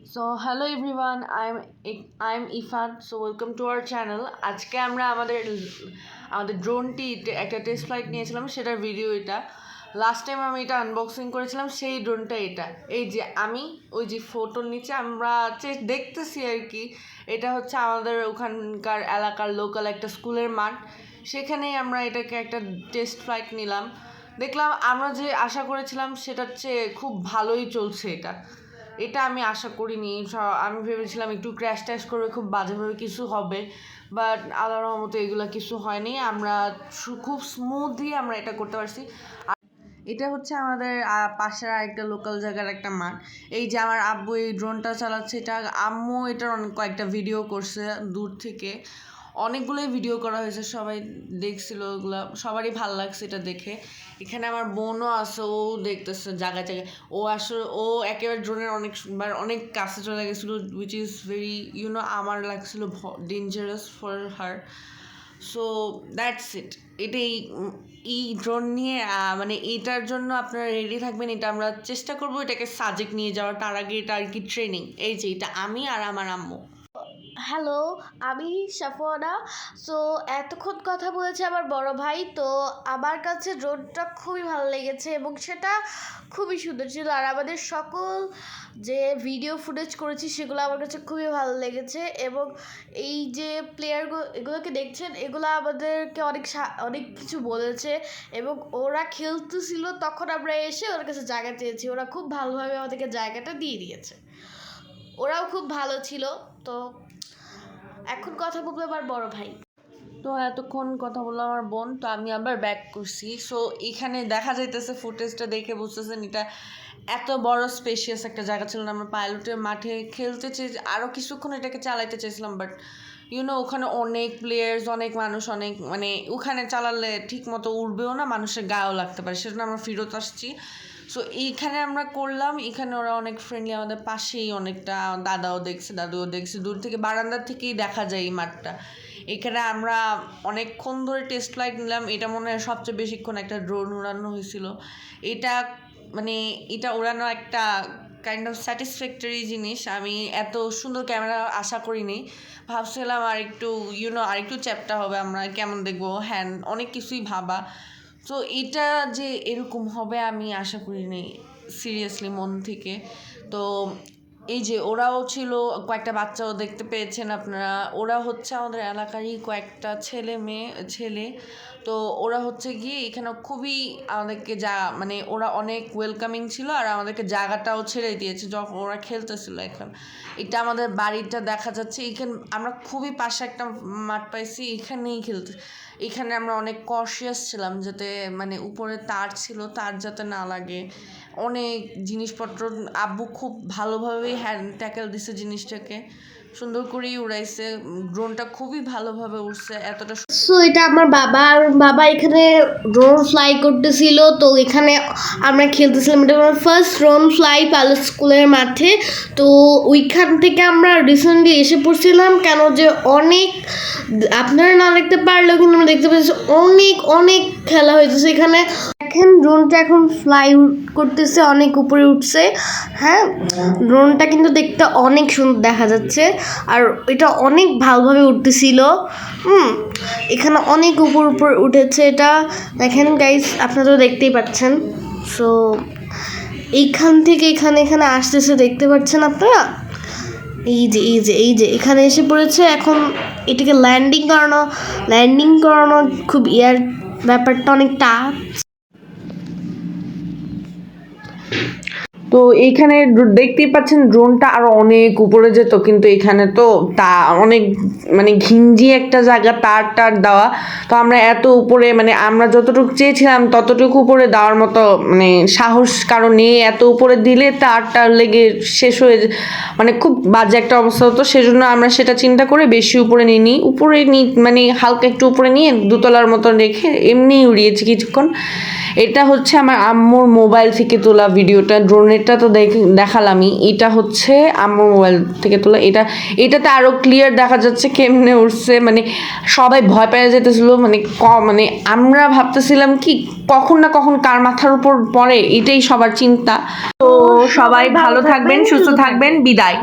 So hello everyone, I'm Ifan. So welcome to our channel. আজকে আমরা আমাদের ড্রোনটি একটা টেস্ট ফ্লাইট নিয়েছিলাম, সেটার ভিডিও এটা। লাস্ট টাইম আমি এটা আনবক্সিং করেছিলাম, সেই ড্রোনটা এটা। এই যে আমি ওই যে ফটোর নিচে আমরা দেখতেছি আর কি, এটা হচ্ছে আমাদের ওখানকার এলাকার লোকাল একটা স্কুলের মাঠ। সেখানেই আমরা এটাকে একটা টেস্ট ফ্লাইট নিলাম। দেখলাম আমরা যে আশা করেছিলাম সেটার চেয়ে খুব ভালোই চলছে এটা। এটা আমি আশা করিনি। আমি ভেবেছিলাম একটু ক্র্যাশ ট্যাশ করবে, খুব বাজেভাবে কিছু হবে, বাট আল্লাহর রহমতে এগুলো কিছু হয়নি। আমরা খুব স্মুথলি আমরা এটা করতে পারছি। এটা হচ্ছে আমাদের পাশের একটা লোকাল জায়গার একটা মাঠ। এই যে আমার আব্বু এই ড্রোনটা চালাচ্ছে, এটা আম্মু এটার কয়েকটা ভিডিও করছে দূর থেকে, অনেকগুলোই ভিডিও করা হয়েছে, সবাই দেখছিল, ওগুলো সবারই ভালো লাগছে এটা দেখে। এখানে আমার বোনও আছে, ও দেখতেছে জায়গায় জায়গায়। ও আসলে একেবারে ড্রোনের অনেক কাছে চলে গেছিলো, উইচ ইজ ভেরি আমার লাগছিল dangerous for her. So that's it. এটাই এই ড্রোন নিয়ে মানে এটার জন্য আপনারা রেডি থাকবেন। এটা আমরা চেষ্টা করবো এটাকে সাজেক নিয়ে যাওয়ার, তার আগে এটা আর কি ট্রেনিং। এই যে এটা আমি আর আমার আম্মু। হ্যালো, আমি সাফওয়ানা। সো এতক্ষণ কথা বলেছে আমার বড় ভাই। তো আমার কাছে ড্রোনটা খুবই ভালো লেগেছে এবং সেটা খুবই সুন্দর ছিল। আর আমাদের সকল যে ভিডিও ফুটেজ করেছি সেগুলো আমার কাছে খুবই ভালো লেগেছে। এবং এই যে এগুলোকে দেখছেন, এগুলো আমাদেরকে অনেক কিছু বলেছে এবং ওরা খেলতেছিল, তখন আমরা এসে ওর কাছে জায়গা চেয়েছি। ওরা খুব ভালোভাবে আমাদেরকে জায়গাটা দিয়ে দিয়েছে। ওরাও খুব ভালো ছিল। তো এখন কথা বলবো আমার বড় ভাই। তো এতক্ষণ কথা বললো আমার বোন, তো আমি আবার ব্যাক করছি। সো এখানে দেখা যাইতেছে, ফুটেজটা দেখে বুঝতেছেন এটা এত বড় স্পেশিয়াস একটা জায়গা ছিল না। আমরা পাইলটের মাঠে খেলতে চেয়ে আরও কিছুক্ষণ এটাকে চালাইতে চেয়েছিলাম, বাট ওখানে অনেক প্লেয়ার্স, অনেক মানুষ, অনেক মানে ওখানে চালালে ঠিক মতো উড়বেও না, মানুষের গায়েও লাগতে পারে, সেজন্য আমরা ফেরত আসছি। সো এইখানে আমরা করলাম, এখানে ওরা অনেক ফ্রেন্ডলি, আমাদের পাশেই অনেকটা দাদাও দেখছে, দাদুও দেখছে, দূর থেকে বারান্দার থেকেই দেখা যায় এই মাঠটা। এখানে আমরা অনেকক্ষণ ধরে টেস্ট ফ্লাইট নিলাম। এটা মনে হয় সবচেয়ে বেশিক্ষণ একটা ড্রোন উড়ানো হয়েছিল। এটা উড়ানো একটা কাইন্ড অফ স্যাটিসফ্যাক্টরি জিনিস। আমি এত সুন্দর ক্যামেরা আশা করিনি, ভাবছিলাম আর একটু চ্যাপ্টা হবে, আমরা কেমন দেখবো, হ্যাঁ অনেক কিছুই ভাবা। তো এটা যে এরকম হবে আমি আশা করিনি, সিরিয়াসলি মন থেকে। তো এই যে ওরাও ছিল, কয়েকটা বাচ্চাও দেখতে পেয়েছেন আপনারা। ওরা হচ্ছে আমাদের এলাকারই কয়েকটা ছেলে। তো ওরা হচ্ছে গিয়ে এখানে খুবই আমাদেরকে মানে ওরা অনেক ওয়েলকামিং ছিল, আর আমাদেরকে জায়গাটাও ছেড়ে দিয়েছে যখন ওরা খেলতেছিল। এখন এটা আমাদের বাড়িটা দেখা যাচ্ছে, এখানে আমরা খুবই পাশে একটা মাঠ পাইছি, এখানে আমরা অনেক কশিয়াস ছিলাম, যাতে মানে উপরে তার ছিল, তার যাতে না লাগে। অনেক জিনিসপত্র আব্বু খুব ভালোভাবেই হ্যান্ড ট্যাকেল দিছে, জিনিসটাকে সুন্দর করেই উড়াইছে। ড্রোনটা খুবই ভালোভাবে উড়ছে, এতটা। সো এটা আমার বাবা এখানে ড্রোন ফ্লাই করতেছিল। তো এখানে আমরা খেলতেছিলাম, এটা আমার ফার্স্ট ড্রোন ফ্লাই প্যালেস স্কুলের মাঠে। তো ওইখান থেকে আমরা রিসেন্টলি এসে পড়ছিলাম, কেন যে অনেক, আপনারা না দেখতে পারলেও কিন্তু আমরা দেখতে পাচ্ছি অনেক অনেক খেলা হয়েছে এখানে। দেখেন ড্রোনটা এখন ফ্লাই করতেছে, অনেক উপরে উঠছে। হ্যাঁ, ড্রোনটা কিন্তু দেখতে অনেক সুন্দর দেখা যাচ্ছে, আর এটা অনেক ভালোভাবে উঠতেছিল। এখানে অনেক উপর উঠেছে এটা। দেখেন গাইস, আপনারা তো দেখতেই পাচ্ছেন। সো এইখান থেকে এখানে আসতেছে, দেখতে পাচ্ছেন আপনারা। এই যে এখানে এসে পড়েছে। এখন এটাকে ল্যান্ডিং করানো খুব ব্যাপারটা অনেক টাফ। তো এইখানে দেখতেই পাচ্ছেন ড্রোনটা আরো অনেক উপরে যেত, কিন্তু এখানে তো তা অনেক মানে ঘিঞ্জি একটা জায়গা, তার দেওয়া। তো আমরা এত উপরে, মানে আমরা যতটুকু চেয়েছিলাম ততটুকু উপরে দেওয়ার মতো মানে সাহস কারণ নেই। এত উপরে দিলে তারটা লেগে শেষ হয়ে মানে খুব বাজে একটা অবস্থা হতো, সেজন্য আমরা সেটা চিন্তা করে বেশি উপরে মানে হালকা একটু উপরে নিয়ে দুতলার মতো রেখে এমনিই উড়িয়েছি কিছুক্ষণ। এটা হচ্ছে আমার আম্মুর মোবাইল থেকে তোলা ভিডিওটা, ড্রোনের সামনেরটা তো দেখালামই, এটা হচ্ছে আমার মোবাইল থেকে তোলা। এটাতে আরো ক্লিয়ার দেখা যাচ্ছে কেমনে উঠছে, মানে সবাই ভয় পেয়ে যেতেছিল, মানে মানে আমরা ভাবতেছিলাম কি কখন না কখন কার মাথার উপর পড়ে, এটাই সবার চিন্তা। তো সবাই ভালো থাকবেন, সুস্থ থাকবেন, বিদায়।